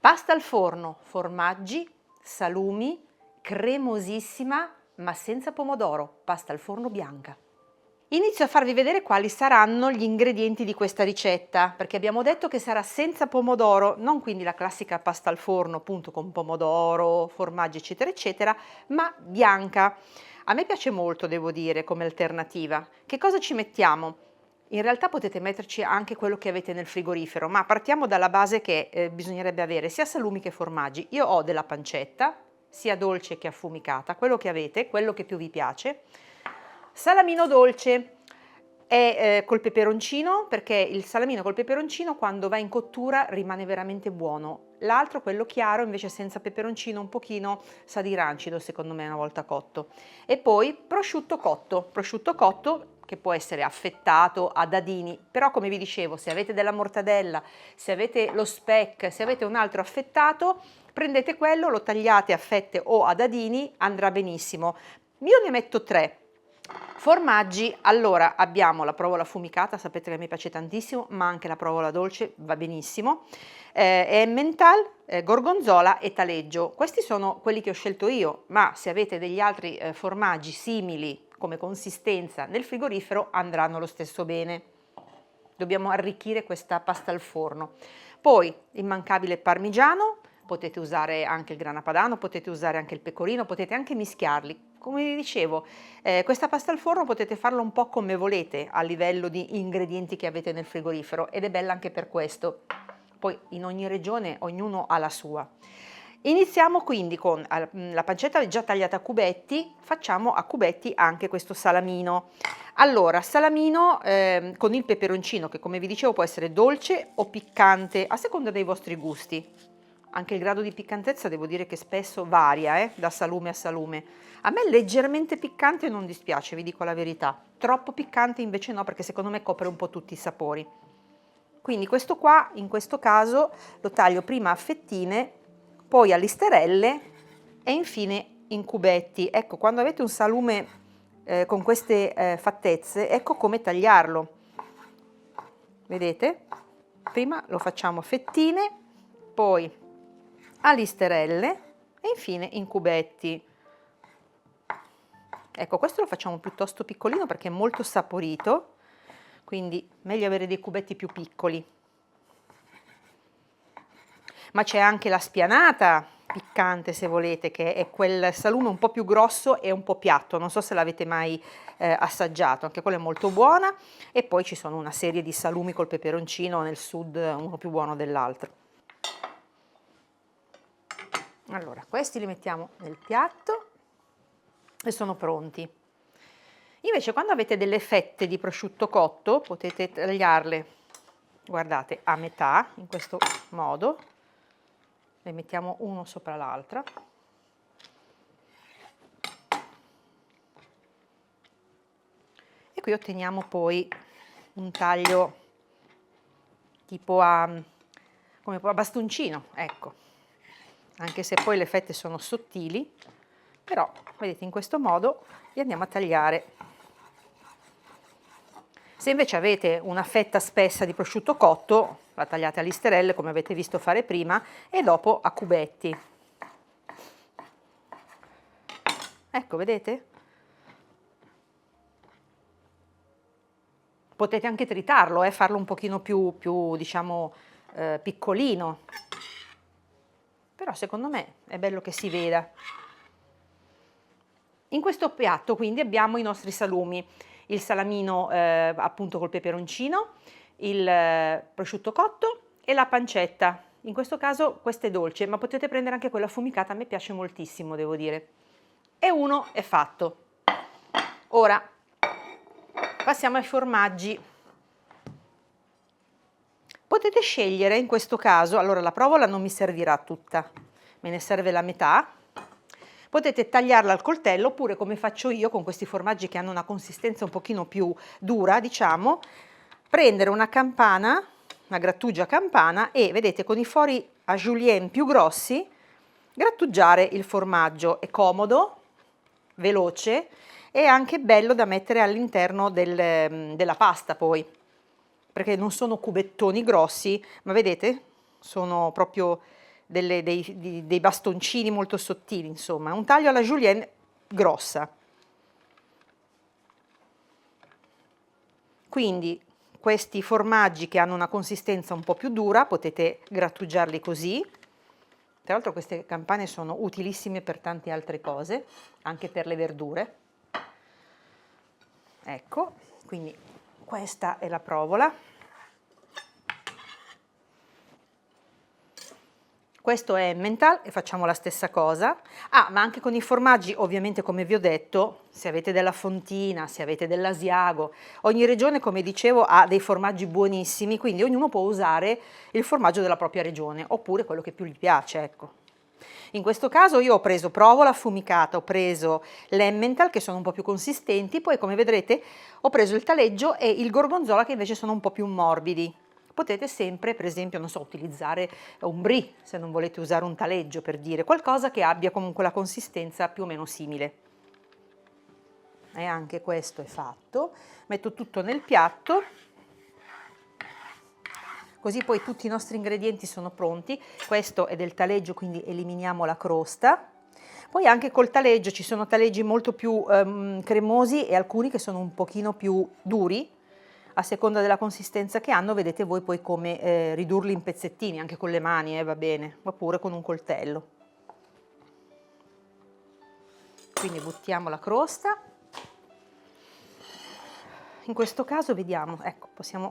Pasta al forno, formaggi, salumi, cremosissima ma senza pomodoro, pasta al forno bianca. Inizio a farvi vedere quali saranno gli ingredienti di questa ricetta, perché abbiamo detto che sarà senza pomodoro, non quindi la classica pasta al forno appunto con pomodoro, formaggi eccetera eccetera, ma bianca. A me piace molto, devo dire, come alternativa. Che cosa ci mettiamo? In realtà potete metterci anche quello che avete nel frigorifero, ma partiamo dalla base che bisognerebbe avere sia salumi che formaggi. Io ho della pancetta, sia dolce che affumicata, quello che avete, quello che più vi piace. Salamino dolce è col peperoncino, perché il salamino col peperoncino quando va in cottura rimane veramente buono. L'altro, quello chiaro, invece senza peperoncino un pochino sa di rancido secondo me una volta cotto. E poi prosciutto cotto che può essere affettato a dadini, però come vi dicevo, se avete della mortadella, se avete lo speck, se avete un altro affettato, prendete quello, lo tagliate a fette o a dadini, andrà benissimo. Io ne metto 3. Formaggi, allora abbiamo la provola affumicata, sapete che mi piace tantissimo, ma anche la provola dolce va benissimo, Emmental, gorgonzola e taleggio. Questi sono quelli che ho scelto io, ma se avete degli altri formaggi simili come consistenza nel frigorifero andranno lo stesso bene. Dobbiamo arricchire questa pasta al forno. Poi immancabile parmigiano, potete usare anche il grana padano, potete usare anche il pecorino, potete anche mischiarli. Come vi dicevo, questa pasta al forno potete farla un po' come volete a livello di ingredienti che avete nel frigorifero ed è bella anche per questo. Poi in ogni regione ognuno ha la sua. Iniziamo quindi con la pancetta già tagliata a cubetti, facciamo a cubetti anche questo salamino. Allora, salamino con il peperoncino che come vi dicevo può essere dolce o piccante a seconda dei vostri gusti. Anche il grado di piccantezza devo dire che spesso varia da salume a salume. A me leggermente piccante non dispiace, vi dico la verità. Troppo piccante invece no, perché secondo me copre un po' tutti i sapori. Quindi questo qua, in questo caso, lo taglio prima a fettine, poi a listerelle e infine in cubetti. Ecco, quando avete un salume con queste fattezze, ecco come tagliarlo. Vedete? Prima lo facciamo a fettine, poi a listerelle e infine in cubetti. Ecco, questo lo facciamo piuttosto piccolino perché è molto saporito, quindi meglio avere dei cubetti più piccoli. Ma c'è anche la spianata piccante se volete, che è quel salume un po' più grosso e un po' piatto, non so se l'avete mai assaggiato, anche quella è molto buona. E poi ci sono una serie di salumi col peperoncino nel sud, uno più buono dell'altro. Allora, questi li mettiamo nel piatto e sono pronti. Invece quando avete delle fette di prosciutto cotto potete tagliarle, guardate, a metà, in questo modo, le mettiamo uno sopra l'altra. E qui otteniamo poi un taglio tipo come a bastoncino, ecco, anche se poi le fette sono sottili, però vedete in questo modo li andiamo a tagliare. Se invece avete una fetta spessa di prosciutto cotto, la tagliate a listerelle come avete visto fare prima e dopo a cubetti. Ecco, vedete? Potete anche tritarlo, farlo un pochino più diciamo, piccolino. Però secondo me è bello che si veda. In questo piatto quindi abbiamo i nostri salumi, il salamino appunto col peperoncino, il prosciutto cotto e la pancetta. In questo caso questa è dolce, ma potete prendere anche quella affumicata, a me piace moltissimo, devo dire. E uno è fatto. Ora passiamo ai formaggi. Potete scegliere in questo caso, allora la provola non mi servirà tutta, me ne serve la metà. Potete tagliarla al coltello oppure come faccio io con questi formaggi che hanno una consistenza un pochino più dura, diciamo, prendere una campana, una grattugia campana e vedete con i fori a julienne più grossi grattugiare il formaggio. È comodo, veloce e anche bello da mettere all'interno della pasta poi, perché non sono cubettoni grossi, ma vedete? Sono proprio dei bastoncini molto sottili, insomma, un taglio alla julienne grossa. Quindi questi formaggi che hanno una consistenza un po' più dura potete grattugiarli così. Tra l'altro queste campane sono utilissime per tante altre cose, anche per le verdure. Ecco, quindi questa è la provola. Questo è Emmental e facciamo la stessa cosa. Ah, ma anche con i formaggi, ovviamente come vi ho detto, se avete della Fontina, se avete dell'Asiago, ogni regione, come dicevo, ha dei formaggi buonissimi, quindi ognuno può usare il formaggio della propria regione, oppure quello che più gli piace, ecco. In questo caso io ho preso provola affumicata, ho preso l'Emmental che sono un po' più consistenti, poi come vedrete ho preso il taleggio e il gorgonzola che invece sono un po' più morbidi. Potete sempre, per esempio, non so, utilizzare un brie, se non volete usare un taleggio, per dire, qualcosa che abbia comunque la consistenza più o meno simile. E anche questo è fatto. Metto tutto nel piatto, così poi tutti i nostri ingredienti sono pronti. Questo è del taleggio, quindi eliminiamo la crosta. Poi anche col taleggio ci sono taleggi molto più cremosi e alcuni che sono un pochino più duri, a seconda della consistenza che hanno. Vedete voi poi come ridurli in pezzettini, anche con le mani, va bene, oppure con un coltello. Quindi buttiamo la crosta. In questo caso vediamo, ecco, possiamo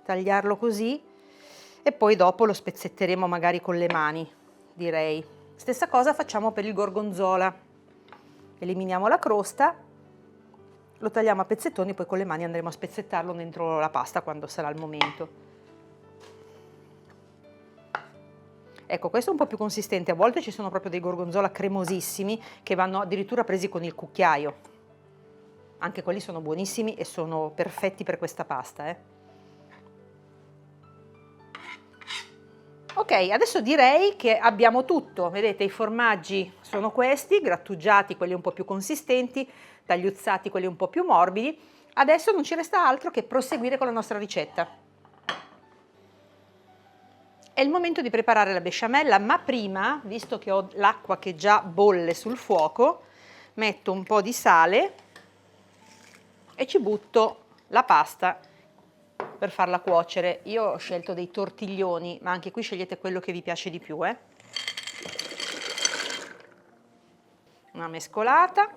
tagliarlo così e poi dopo lo spezzetteremo magari con le mani, direi. Stessa cosa facciamo per il gorgonzola. Eliminiamo la crosta, lo tagliamo a pezzettoni, poi con le mani andremo a spezzettarlo dentro la pasta quando sarà il momento. Ecco, questo è un po' più consistente, a volte ci sono proprio dei gorgonzola cremosissimi che vanno addirittura presi con il cucchiaio. Anche quelli sono buonissimi e sono perfetti per questa pasta. Ok, adesso direi che abbiamo tutto. Vedete, i formaggi sono questi, grattugiati quelli un po' più consistenti, tagliuzzati quelli un po' più morbidi. Adesso non ci resta altro che proseguire con la nostra ricetta. È il momento di preparare la besciamella, ma prima, visto che ho l'acqua che già bolle sul fuoco, metto un po' di sale e ci butto la pasta per farla cuocere. Io ho scelto dei tortiglioni, ma anche qui scegliete quello che vi piace di più. Una mescolata.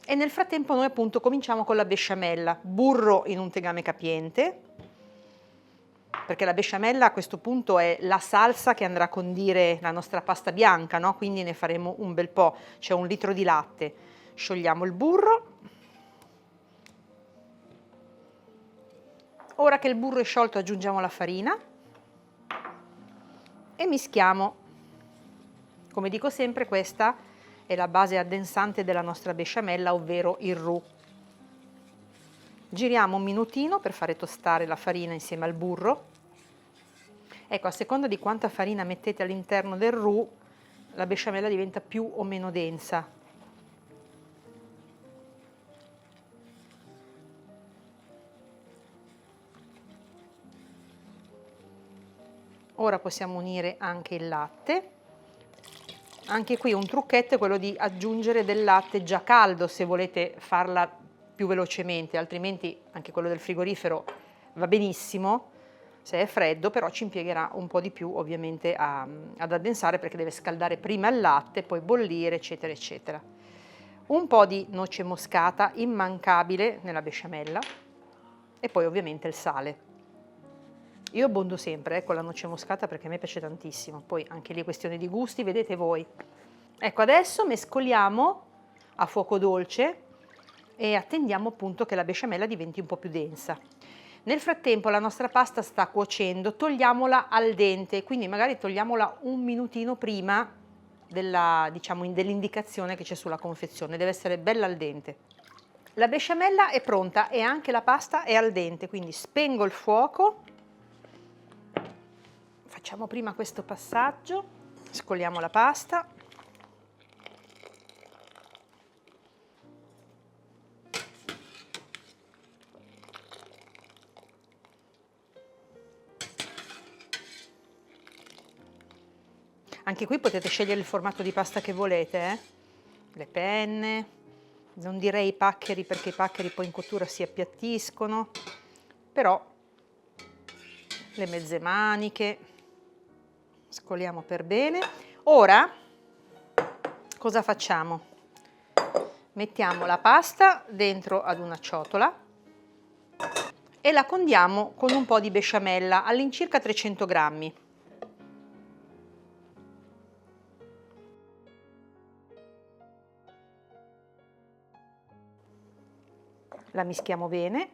E nel frattempo noi appunto cominciamo con la besciamella. Burro in un tegame capiente, perché la besciamella a questo punto è la salsa che andrà a condire la nostra pasta bianca, no? Quindi ne faremo un bel po', c'è 1 litro di latte. Sciogliamo il burro. Ora che il burro è sciolto aggiungiamo la farina e mischiamo. Come dico sempre, questa è la base addensante della nostra besciamella, ovvero il roux. Giriamo un minutino per fare tostare la farina insieme al burro. Ecco, a seconda di quanta farina mettete all'interno del roux, la besciamella diventa più o meno densa. Ora possiamo unire anche il latte. Anche qui un trucchetto è quello di aggiungere del latte già caldo se volete farla più velocemente, altrimenti anche quello del frigorifero va benissimo se è freddo, però ci impiegherà un po' di più ovviamente ad addensare, perché deve scaldare prima il latte, poi bollire, eccetera, eccetera. Un po' di noce moscata, immancabile nella besciamella, e poi ovviamente il sale. Io abbondo sempre con la noce moscata perché a me piace tantissimo, poi anche lì è questione di gusti, vedete voi. Ecco, adesso mescoliamo a fuoco dolce e attendiamo appunto che la besciamella diventi un po' più densa. Nel frattempo la nostra pasta sta cuocendo, togliamola al dente, quindi magari togliamola un minutino prima dell'indicazione che c'è sulla confezione, deve essere bella al dente. La besciamella è pronta e anche la pasta è al dente, quindi spengo il fuoco. Facciamo prima questo passaggio, scoliamo la pasta. Anche qui potete scegliere il formato di pasta che volete, le penne, non direi i paccheri perché i paccheri poi in cottura si appiattiscono, però le mezze maniche, scoliamo per bene. Ora cosa facciamo? Mettiamo la pasta dentro ad una ciotola e la condiamo con un po' di besciamella, all'incirca 300 grammi. La mischiamo bene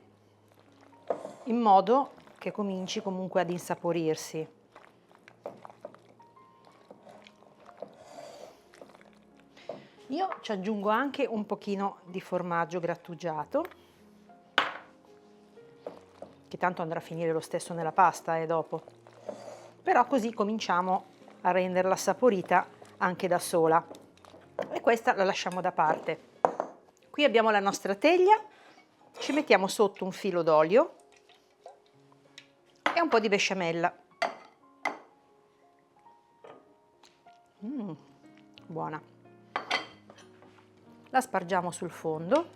in modo che cominci comunque ad insaporirsi. Io ci aggiungo anche un pochino di formaggio grattugiato, che tanto andrà a finire lo stesso nella pasta dopo, però così cominciamo a renderla saporita anche da sola. E questa la lasciamo da parte. Qui abbiamo la nostra teglia, ci mettiamo sotto un filo d'olio e un po' di besciamella. Buona. La spargiamo sul fondo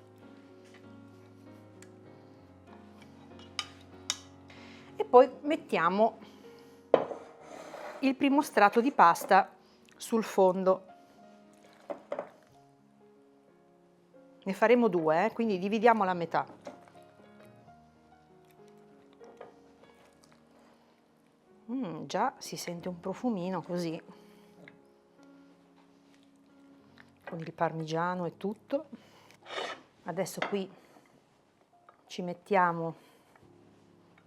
e poi mettiamo il primo strato di pasta sul fondo. Ne faremo due, quindi dividiamola a metà. Già si sente un profumino così, con il parmigiano e tutto. Adesso qui ci mettiamo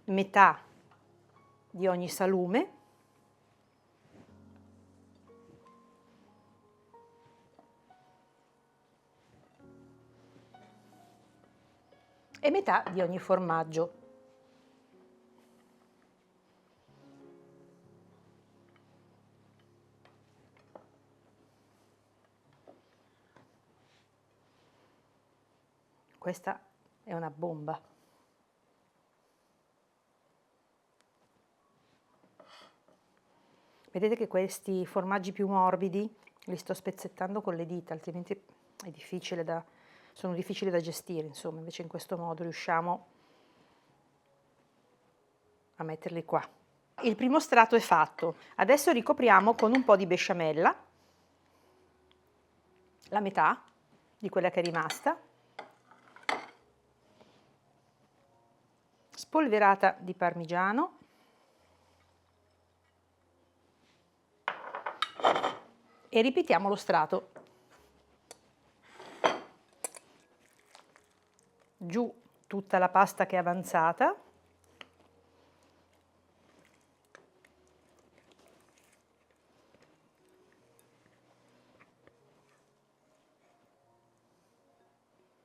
metà di ogni salume e metà di ogni formaggio. Questa è una bomba. Vedete che questi formaggi più morbidi li sto spezzettando con le dita, altrimenti è sono difficili da gestire, insomma, invece in questo modo riusciamo a metterli qua. Il primo strato è fatto, adesso ricopriamo con un po' di besciamella, la metà di quella che è rimasta, spolverata di parmigiano e ripetiamo lo strato. Giù tutta la pasta che è avanzata.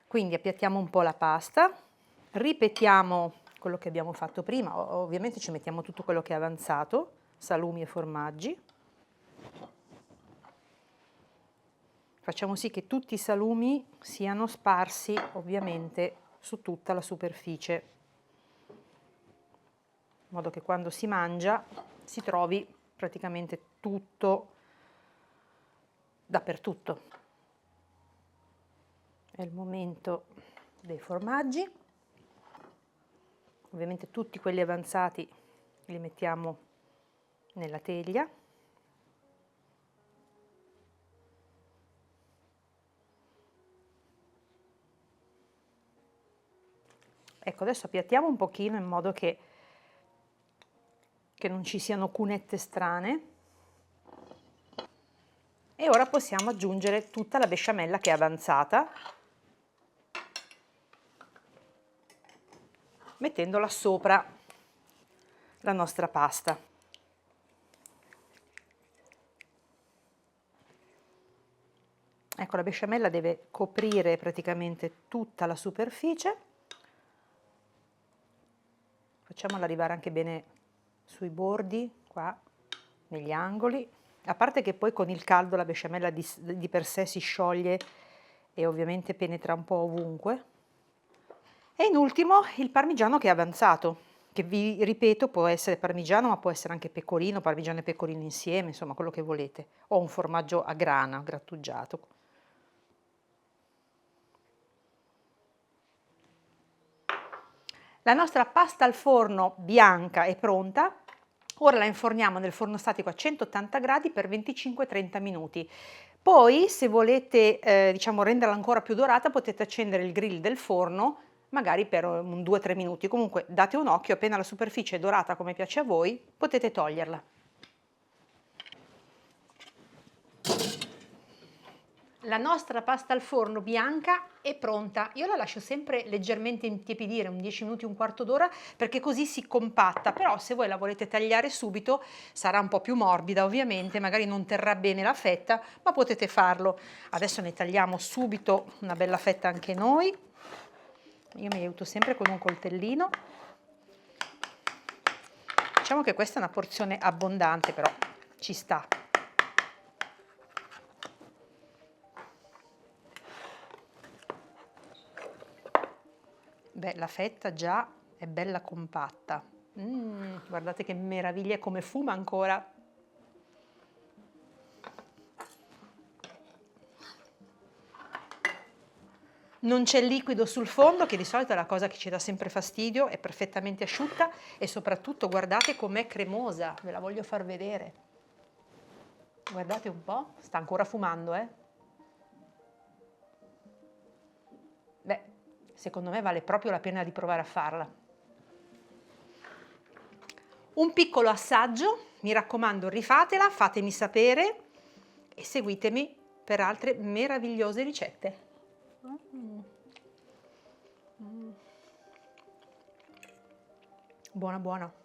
Quindi appiattiamo un po' la pasta, ripetiamo quello che abbiamo fatto prima, ovviamente ci mettiamo tutto quello che è avanzato, salumi e formaggi. Facciamo sì che tutti i salumi siano sparsi ovviamente su tutta la superficie, in modo che quando si mangia si trovi praticamente tutto dappertutto. È il momento dei formaggi, ovviamente tutti quelli avanzati li mettiamo nella teglia. Ecco, adesso appiattiamo un pochino in modo che non ci siano cunette strane. E ora possiamo aggiungere tutta la besciamella che è avanzata, mettendola sopra la nostra pasta. Ecco, la besciamella deve coprire praticamente tutta la superficie. Facciamola arrivare anche bene sui bordi, qua, negli angoli. A parte che poi con il caldo la besciamella di per sé si scioglie e ovviamente penetra un po' ovunque. E in ultimo il parmigiano che è avanzato. che vi ripeto può essere parmigiano, ma può essere anche pecorino, parmigiano e pecorino insieme, insomma quello che volete, o un formaggio a grana grattugiato. La nostra pasta al forno bianca è pronta. Ora la inforniamo nel forno statico a 180 gradi per 25-30 minuti. Poi, se volete diciamo, renderla ancora più dorata, potete accendere il grill del forno, magari per un 2-3 minuti. Comunque date un occhio, appena la superficie è dorata come piace a voi, potete toglierla. La nostra pasta al forno bianca è pronta. Io la lascio sempre leggermente intiepidire, un 10 minuti, un quarto d'ora, perché così si compatta. Però se voi la volete tagliare subito sarà un po' più morbida ovviamente, magari non terrà bene la fetta, ma potete farlo. Adesso ne tagliamo subito una bella fetta anche noi. Io mi aiuto sempre con un coltellino. Diciamo che questa è una porzione abbondante, però ci sta. Beh, la fetta già è bella compatta. Guardate che meraviglia, come fuma ancora. Non c'è liquido sul fondo, che di solito è la cosa che ci dà sempre fastidio, è perfettamente asciutta e soprattutto guardate com'è cremosa, ve la voglio far vedere. Guardate un po', sta ancora fumando, eh? Beh, secondo me vale proprio la pena di provare a farla. Un piccolo assaggio, mi raccomando, rifatela, fatemi sapere e seguitemi per altre meravigliose ricette. Buona buona.